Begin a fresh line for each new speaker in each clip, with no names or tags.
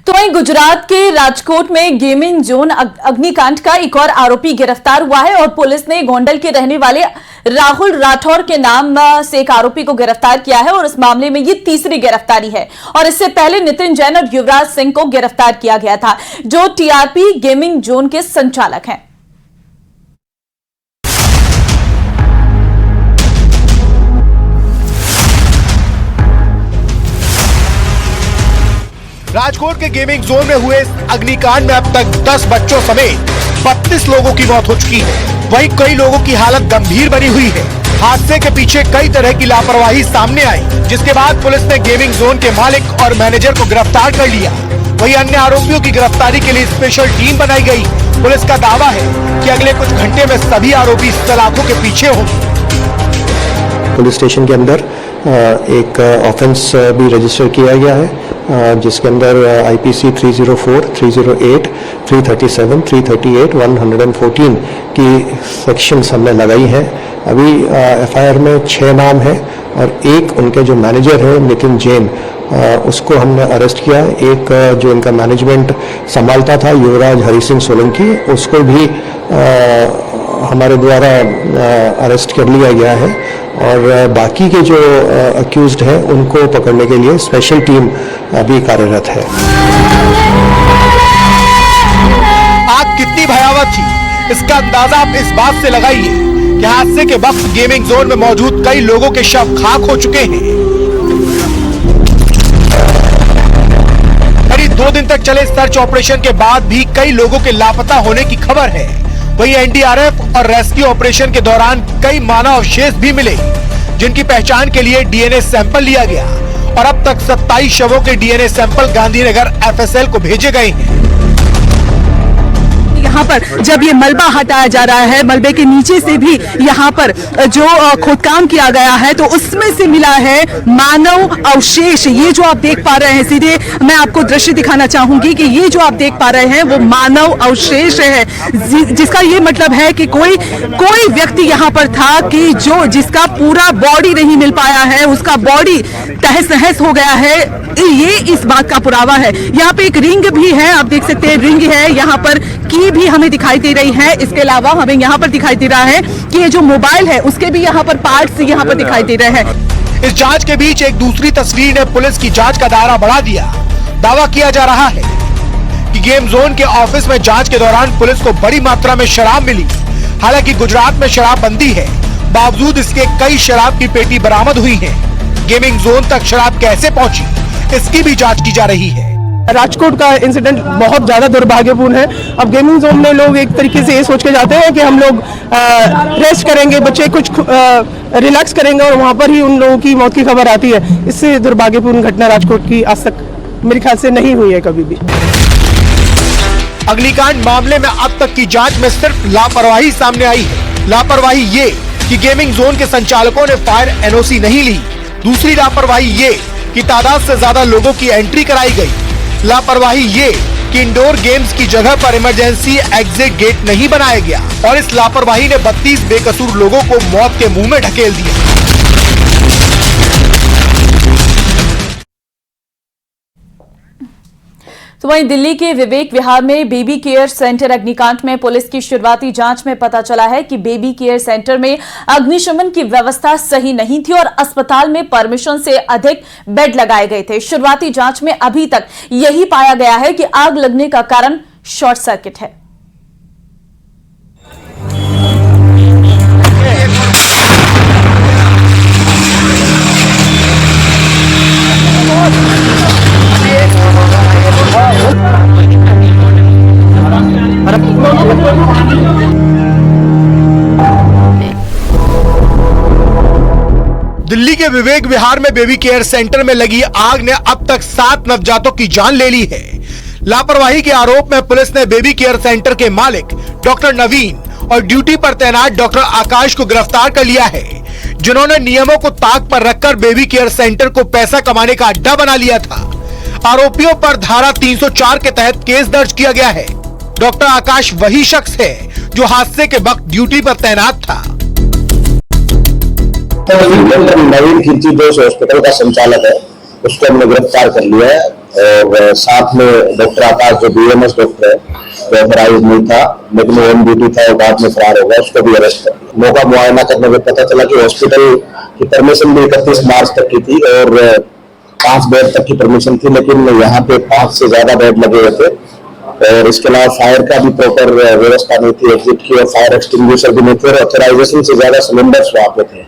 तो वहीं गुजरात के राजकोट में गेमिंग जोन अग्निकांड का एक और आरोपी गिरफ्तार हुआ है और पुलिस ने गोंडल के रहने वाले राहुल राठौर के नाम से एक आरोपी को गिरफ्तार किया है और इस मामले में ये तीसरी गिरफ्तारी है। और इससे पहले नितिन जैन और युवराज सिंह को गिरफ्तार किया गया था, जो टीआरपी गेमिंग जोन के संचालक हैं।
राजकोट के गेमिंग जोन में हुए अग्निकांड में अब तक 10 बच्चों समेत 32 लोगों की मौत हो चुकी है। वहीं कई लोगों की हालत गंभीर बनी हुई है। हादसे के पीछे कई तरह की लापरवाही सामने आई, जिसके बाद पुलिस ने गेमिंग जोन के मालिक और मैनेजर को गिरफ्तार कर लिया। वहीं अन्य आरोपियों की गिरफ्तारी के लिए स्पेशल टीम बनाई गई। पुलिस का दावा है कि अगले कुछ घंटे में सभी आरोपी सलाखों के पीछे होंगे।
पुलिस स्टेशन के अंदर एक ऑफेंस भी रजिस्टर किया गया है, जिसके अंदर IPC 304, 308, 337, 338, 114 की सेक्शंस हमने लगाई हैं। अभी FIR में 6 नाम है और एक उनके जो मैनेजर है नितिन जैन, उसको हमने अरेस्ट किया। एक जो इनका मैनेजमेंट संभालता था युवराज हरि सिंह सोलंकी, उसको भी हमारे द्वारा अरेस्ट कर लिया गया है और बाकी के जो अक्यूज्ड हैं उनको पकड़ने के लिए स्पेशल टीम अभी कार्यरत है।
आग कितनी भयावह थी, इसका अंदाजा आप इस बात से लगाइए कि हादसे के वक्त गेमिंग जोन में मौजूद कई लोगों के शव खाक हो चुके हैं। करीब 2 दिन तक चले सर्च ऑपरेशन के बाद भी कई लोगों के लापता होने की खबर है। वहीं NDRF और रेस्क्यू ऑपरेशन के दौरान कई मानव अवशेष भी मिले, जिनकी पहचान के लिए DNA सैंपल लिया गया और अब तक 27 शवों के DNA सैंपल गांधीनगर FSL को भेजे गए हैं।
यहाँ पर जब ये मलबा हटाया जा रहा है, मलबे के नीचे से भी यहाँ पर जो खोदकाम किया गया है, तो उसमें से मिला है मानव अवशेष। ये जो आप देख पा रहे हैं, सीधे मैं आपको दृश्य दिखाना चाहूंगी कि ये जो आप देख पा रहे हैं वो मानव अवशेष है, जिसका ये मतलब है कि कोई व्यक्ति यहाँ पर था कि जिसका पूरा बॉडी नहीं मिल पाया है, उसका बॉडी तहस नहस हो गया है। ये इस बात का पुरावा है। यहाँ पे एक रिंग भी है, आप देख सकते हैं रिंग है, यहाँ पर की भी हमें दिखाई दे रही है। इसके अलावा हमें यहाँ पर दिखाई दे रहा है कि ये जो मोबाइल है उसके भी यहाँ पर पार्ट्स यहाँ पर दिखाई दे रहे हैं।
इस जांच के बीच एक दूसरी तस्वीर ने पुलिस की जांच का दायरा बढ़ा दिया। दावा किया जा रहा है कि गेम जोन के ऑफिस में जांच के दौरान पुलिस को बड़ी मात्रा में शराब मिली। हालांकि गुजरात में शराबबंदी है, बावजूद इसके कई शराब की पेटी बरामद हुई है। गेमिंग जोन तक शराब कैसे पहुंची, इसकी भी जांच की जा रही है।
राजकोट का इंसिडेंट बहुत ज़्यादा दुर्भाग्यपूर्ण है। अब गेमिंग जोन में लोग एक तरीके से ये सोच के जाते हैं कि हम लोग रेस्ट करेंगे, बच्चे कुछ रिलैक्स करेंगे और वहाँ पर ही उन लोगों की मौत की खबर आती है। इससे दुर्भाग्यपूर्ण घटना राजकोट की आज तक मेरे ख्याल से नहीं हुई है कभी भी।
अग्निकांड मामले में अब तक की जांच में सिर्फ लापरवाही सामने आई है। लापरवाही ये कि गेमिंग जोन के संचालकों ने फायर NOC नहीं ली। दूसरी लापरवाही ये कि तादाद से ज्यादा लोगों की एंट्री कराई गई। लापरवाही ये कि इंडोर गेम्स की जगह पर इमरजेंसी एग्जिट गेट नहीं बनाया गया और इस लापरवाही ने 32 बेकसूर लोगों को मौत के मुंह में ढकेल दिया।
तो वहीं दिल्ली के विवेक विहार में बेबी केयर सेंटर अग्निकांड में पुलिस की शुरुआती जांच में पता चला है कि बेबी केयर सेंटर में अग्निशमन की व्यवस्था सही नहीं थी और अस्पताल में परमिशन से अधिक बेड लगाए गए थे। शुरुआती जांच में अभी तक यही पाया गया है कि आग लगने का कारण शॉर्ट सर्किट है।
दिल्ली के विवेक विहार में बेबी केयर सेंटर में लगी आग ने अब तक 7 नवजातों की जान ले ली है। लापरवाही के आरोप में पुलिस ने बेबी केयर सेंटर के मालिक डॉक्टर नवीन और ड्यूटी पर तैनात डॉक्टर आकाश को गिरफ्तार कर लिया है, जिन्होंने नियमों को ताक पर रखकर बेबी केयर सेंटर को पैसा कमाने का अड्डा बना लिया था। आरोपियों पर धारा 304 के तहत केस दर्ज किया गया है। डॉक्टर आकाश वही शख्स है जो हादसे के वक्त ड्यूटी पर तैनात था।
नवीन खिलची जो हॉस्पिटल का संचालक है, उसको हमने गिरफ्तार कर लिया है और साथ में डॉक्टर आकाश जो बीएमएस डॉक्टर है, वो ऑथराइज नहीं था, लेकिन वो ऑन ड्यूटी था और बाद में फरार हो गया, उसको भी अरेस्ट कर दिया। मौका मुआयना करने में पता चला कि हॉस्पिटल की परमिशन भी 31 मार्च तक की थी और 5 बेड तक की परमिशन थी, लेकिन यहाँ पे 5 से ज्यादा बेड लगे हुए थे और इसके अलावा फायर का भी प्रॉपर व्यवस्था नहीं थी एग्जिट की, और फायर एक्सटिंग्विशर भी नहीं थे और ऑथराइजेशन से ज्यादा सिलेंडर्स वहां पे थे।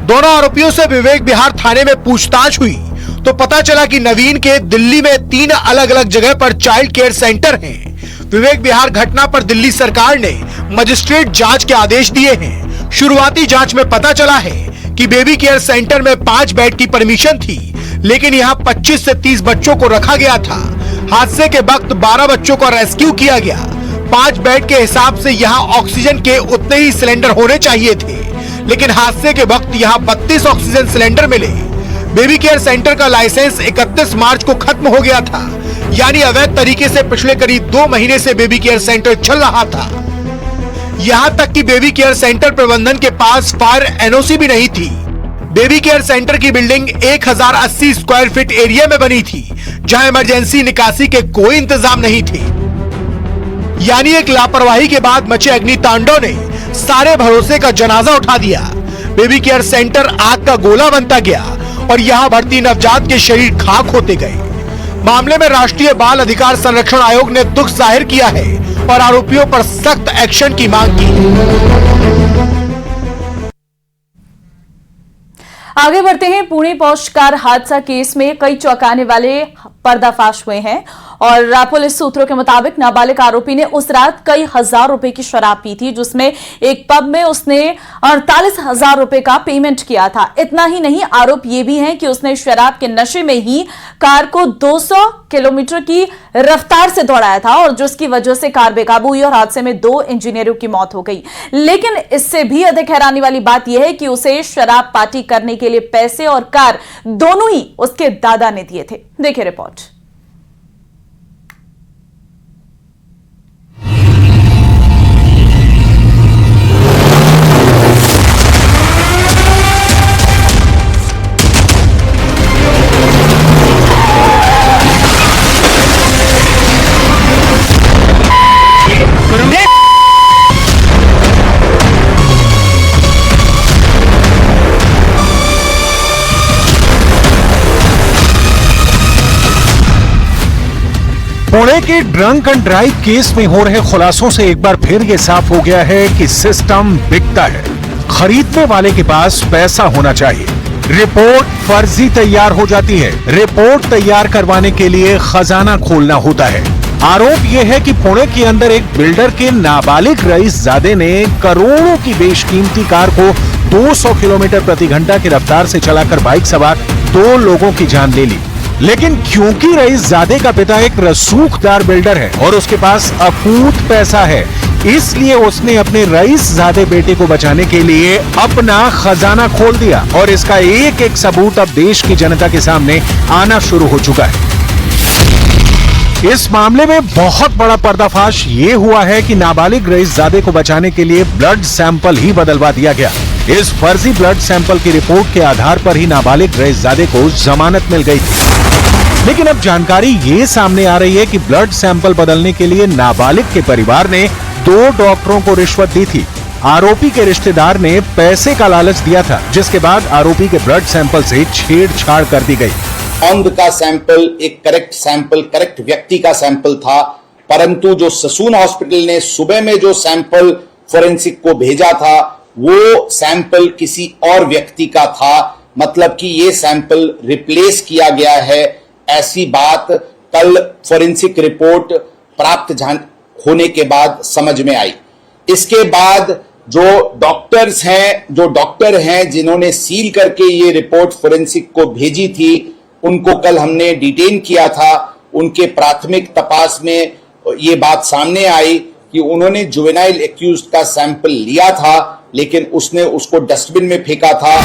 दोनों आरोपियों से विवेक विहार थाने में पूछताछ हुई तो पता चला कि नवीन के दिल्ली में 3 अलग अलग जगह पर चाइल्ड केयर सेंटर हैं। विवेक विहार घटना पर दिल्ली सरकार ने मजिस्ट्रेट जांच के आदेश दिए हैं। शुरुआती जांच में पता चला है कि बेबी केयर सेंटर में 5 बेड की परमिशन थी, लेकिन यहाँ 25 से 30 बच्चों को रखा गया था। हादसे के वक्त 12 बच्चों को रेस्क्यू किया गया। 5 बेड के हिसाब से यहाँ ऑक्सीजन के उतने ही सिलेंडर होने चाहिए थे, लेकिन हादसे के वक्त यहाँ 32 ऑक्सीजन सिलेंडर मिले। बेबी केयर सेंटर का लाइसेंस 31 मार्च को खत्म हो गया था, यानी अवैध तरीके से पिछले करीब 2 महीने से बेबी केयर सेंटर चल रहा था। यहाँ तक कि बेबी केयर सेंटर प्रबंधन के पास फायर एनओसी भी नहीं थी। बेबी केयर सेंटर की बिल्डिंग 1080 स्क्वायर फीट एरिया में बनी थी, जहां इमरजेंसी निकासी के कोई इंतजाम नहीं थे। यानी एक लापरवाही के बाद मचे अग्नि तांडव ने सारे भरोसे का जनाजा उठा दिया। बेबी केयर सेंटर आग का गोला बनता गया और यहाँ भर्ती नवजात के शरीर खाक होते गए। मामले में राष्ट्रीय बाल अधिकार संरक्षण आयोग ने दुख जाहिर किया है और आरोपियों पर सख्त एक्शन की मांग की है।
आगे बढ़ते हैं। पुणे पौष कार हादसा केस में कई चौंकाने वाले पर्दाफाश हुए हैं और पुलिस सूत्रों के मुताबिक नाबालिग आरोपी ने उस रात कई हजार रुपए की शराब पी थी, जिसमें एक पब में उसने 48,000 रुपए का पेमेंट किया था। इतना ही नहीं, आरोप यह भी है कि उसने शराब के नशे में ही कार को 200 किलोमीटर की रफ्तार से दौड़ाया था और जिसकी वजह से कार बेकाबू हुई और हादसे में 2 इंजीनियरों की मौत हो गई। लेकिन इससे भी अधिक हैरानी वाली बात यह है कि उसे शराब पार्टी करने के लिए पैसे और कार दोनों ही उसके दादा ने दिए थे। देखिए रिपोर्ट।
पुणे के ड्रंक एंड ड्राइव केस में हो रहे खुलासों से एक बार फिर ये साफ हो गया है कि सिस्टम बिकता है, खरीदने वाले के पास पैसा होना चाहिए। रिपोर्ट फर्जी तैयार हो जाती है, रिपोर्ट तैयार करवाने के लिए खजाना खोलना होता है। आरोप यह है कि पुणे के अंदर एक बिल्डर के नाबालिग रईसजादे ने करोड़ों की बेशकीमती कार को 200 किलोमीटर प्रति घंटा की रफ्तार से चलाकर बाइक सवार 2 लोगों की जान ले ली। लेकिन क्योंकि रईसजादे का पिता एक रसूखदार बिल्डर है और उसके पास अकूत पैसा है, इसलिए उसने अपने रईसजादे बेटे को बचाने के लिए अपना खजाना खोल दिया और इसका एक एक सबूत अब देश की जनता के सामने आना शुरू हो चुका है। इस मामले में बहुत बड़ा पर्दाफाश ये हुआ है कि नाबालिग रईसजादे को बचाने के लिए ब्लड सैंपल ही बदलवा दिया गया। इस फर्जी ब्लड सैंपल की रिपोर्ट के आधार पर ही नाबालिग रईसजादे को जमानत मिल गई थी। लेकिन अब जानकारी ये सामने आ रही है कि ब्लड सैंपल बदलने के लिए नाबालिग के परिवार ने 2 डॉक्टरों को रिश्वत दी थी। आरोपी के रिश्तेदार ने पैसे का लालच दिया था, जिसके बाद आरोपी के ब्लड सैंपल से छेड़छाड़ कर दी गई।
औंध का सैंपल एक करेक्ट व्यक्ति का सैंपल था, परंतु जो ससून हॉस्पिटल ने सुबह में जो सैंपल फोरेंसिक को भेजा था वो सैंपल किसी और व्यक्ति का था। मतलब कि ये सैंपल रिप्लेस किया गया है, ऐसी बात कल फोरेंसिक रिपोर्ट प्राप्त होने के बाद समझ में आई। इसके बाद जो डॉक्टर हैं जिन्होंने सील करके ये रिपोर्ट फोरेंसिक को भेजी थी, उनको कल हमने डिटेन किया था। उनके प्राथमिक तपास में ये बात सामने आई कि उन्होंने जुवेनाइल एक्यूज्ड का सैंपल लिया था, लेकिन उसने उसको डस्टबिन में फेंका था।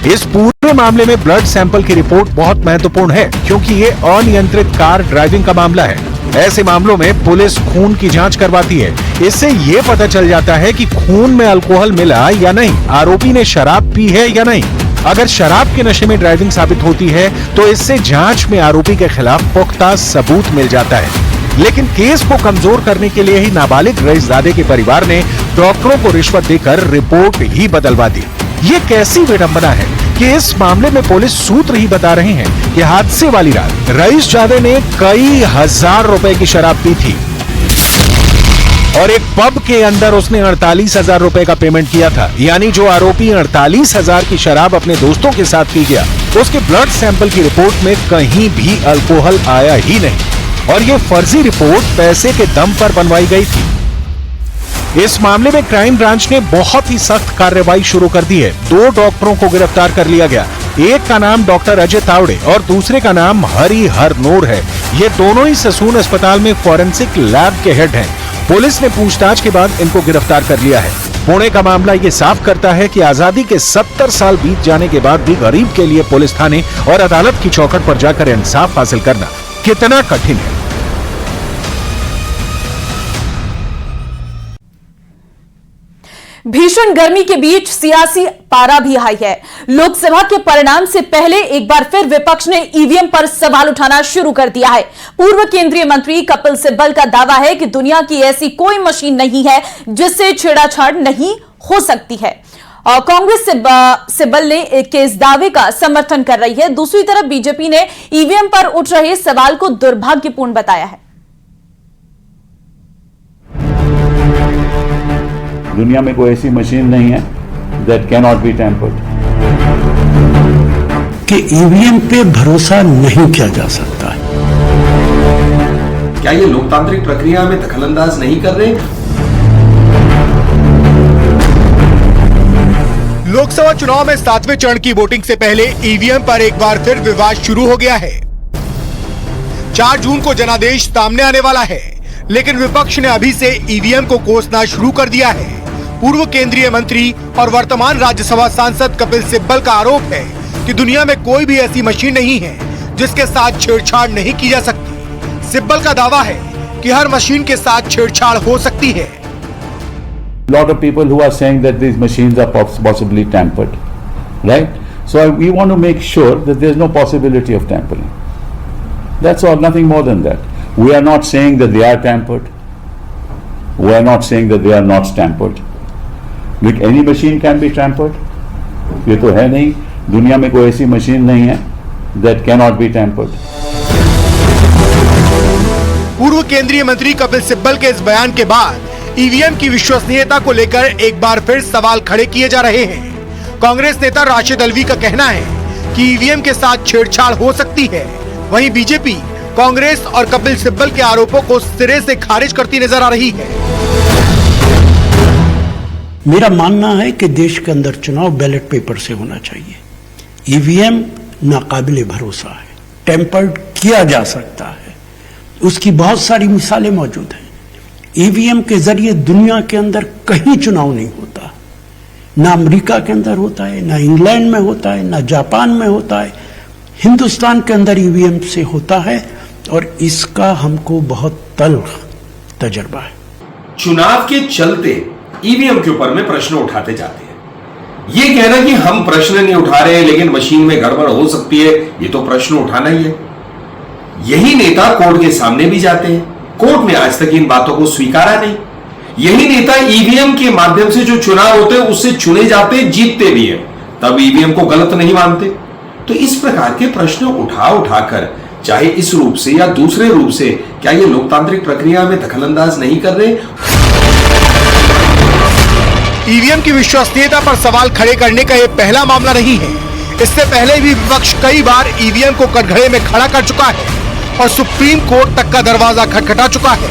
इस पूरे मामले में ब्लड सैंपल की रिपोर्ट बहुत महत्वपूर्ण है, क्योंकि ये अनियंत्रित कार ड्राइविंग का मामला है। ऐसे मामलों में पुलिस खून की जांच करवाती है। इससे ये पता चल जाता है कि खून में अल्कोहल मिला या नहीं, आरोपी ने शराब पी है या नहीं। अगर शराब के नशे में ड्राइविंग साबित होती है तो इससे जांच में आरोपी के खिलाफ पुख्ता सबूत मिल जाता है। लेकिन केस को कमजोर करने के लिए ही नाबालिग रईसजादे के परिवार ने डॉक्टरों को रिश्वत देकर रिपोर्ट ही बदलवा दी। ये कैसी विडंबना है कि इस मामले में पुलिस सूत्र ही बता रहे हैं कि हादसे वाली रात रईसजादे ने कई हजार रुपए की शराब पी थी और एक पब के अंदर उसने 48,000 रुपए का पेमेंट किया था। यानी जो आरोपी 48,000 की शराब अपने दोस्तों के साथ पी गया, उसके ब्लड सैंपल की रिपोर्ट में कहीं भी अल्कोहल आया ही नहीं और ये फर्जी रिपोर्ट पैसे के दम पर बनवाई गई थी। इस मामले में क्राइम ब्रांच ने बहुत ही सख्त कार्रवाई शुरू कर दी है। 2 डॉक्टरों को गिरफ्तार कर लिया गया। एक का नाम डॉक्टर अजय तावड़े और दूसरे का नाम हरि हरनोर है। ये दोनों ही ससून अस्पताल में फॉरेंसिक लैब के हेड हैं। पुलिस ने पूछताछ के बाद इनको गिरफ्तार कर लिया है। पुणे का मामला ये साफ करता है कि आजादी के 70 साल बीत जाने के बाद भी गरीब के लिए पुलिस थाने और अदालत की चौखट पर जाकर इंसाफ हासिल करना कितना कठिन है।
भीषण गर्मी के बीच सियासी पारा भी हाई है। लोकसभा के परिणाम से पहले एक बार फिर विपक्ष ने ईवीएम पर सवाल उठाना शुरू कर दिया है। पूर्व केंद्रीय मंत्री कपिल सिब्बल का दावा है कि दुनिया की ऐसी कोई मशीन नहीं है जिससे छेड़छाड़ नहीं हो सकती है और कांग्रेस सिब्बल ने के इस दावे का समर्थन कर रही है। दूसरी तरफ बीजेपी ने ईवीएम पर उठ रहे सवाल को दुर्भाग्यपूर्ण बताया है।
दुनिया में कोई ऐसी मशीन नहीं है that cannot be tampered.
कि ईवीएम पे भरोसा नहीं किया जा सकता है।
क्या ये लोकतांत्रिक प्रक्रिया में दखलंदाज नहीं कर रहे?
लोकसभा चुनाव में 7वें चरण की वोटिंग से पहले ईवीएम पर एक बार फिर विवाद शुरू हो गया है। 4 जून को जनादेश सामने आने वाला है, लेकिन विपक्ष ने अभी से ईवीएम को कोसना शुरू कर दिया है। पूर्व केंद्रीय मंत्री और वर्तमान राज्यसभा सांसद कपिल सिब्बल का आरोप है कि दुनिया में कोई भी ऐसी मशीन नहीं है जिसके साथ छेड़छाड़ नहीं की जा सकती। सिब्बल का दावा है कि हर मशीन के साथ छेड़छाड़ हो सकती है।
Lot of people who are saying that these machines are possibly tampered, right? So we want to make sure that there is no possibility of tampering. That's all, nothing more than that. We are not saying that they are tampered. We are not saying that they are not tampered. But any machine can be tampered. ये तो है नहीं, दुनिया में कोई ऐसी machine नहीं है that cannot be tampered.
पूर्व केंद्रीय मंत्री कपिल सिब्बल के इस बयान के बाद ईवीएम की विश्वसनीयता को लेकर एक बार फिर सवाल खड़े किए जा रहे हैं। कांग्रेस नेता राशिद अलवी का कहना है कि ईवीएम के साथ छेड़छाड़ हो सकती है। वहीं बीजेपी कांग्रेस और कपिल सिब्बल के आरोपों को सिरे से खारिज करती नजर आ रही है।
मेरा मानना है कि देश के अंदर चुनाव बैलेट पेपर से होना चाहिए। ईवीएम नाकाबिले भरोसा है, टेम्पर्ड किया जा सकता है, उसकी बहुत सारी मिसालें मौजूद हैं। ईवीएम के जरिए दुनिया के अंदर कहीं चुनाव नहीं होता, ना अमेरिका के अंदर होता है, ना इंग्लैंड में होता है, ना जापान में होता है। हिंदुस्तान के अंदर ईवीएम से होता है और इसका हमको बहुत तल्ख तजर्बा है।
चुनाव के चलते ईवीएम के ऊपर में प्रश्न उठाते जाते हैं। ये कहना कि हम प्रश्न नहीं उठा रहे लेकिन मशीन में गड़बड़ हो सकती है, ये तो प्रश्न उठाना ही है। यही नेता कोर्ट के सामने भी जाते हैं, कोर्ट ने आज तक इन बातों को स्वीकारा नहीं। यही नेता ईवीएम के माध्यम से जो चुनाव होते हैं उससे चुने जाते, जीतते भी हैं, तब ईवीएम को गलत नहीं मानते। तो इस प्रकार के प्रश्न उठाकर चाहे इस रूप से या दूसरे रूप से, क्या ये लोकतांत्रिक प्रक्रिया में दखलंदाज नहीं कर रहे?
ईवीएम की विश्वसनीयता पर सवाल खड़े करने का यह पहला मामला नहीं है। इससे पहले भी विपक्ष कई बार ईवीएम को कटघरे में खड़ा कर चुका है और सुप्रीम कोर्ट तक का दरवाजा खटखटा चुका है।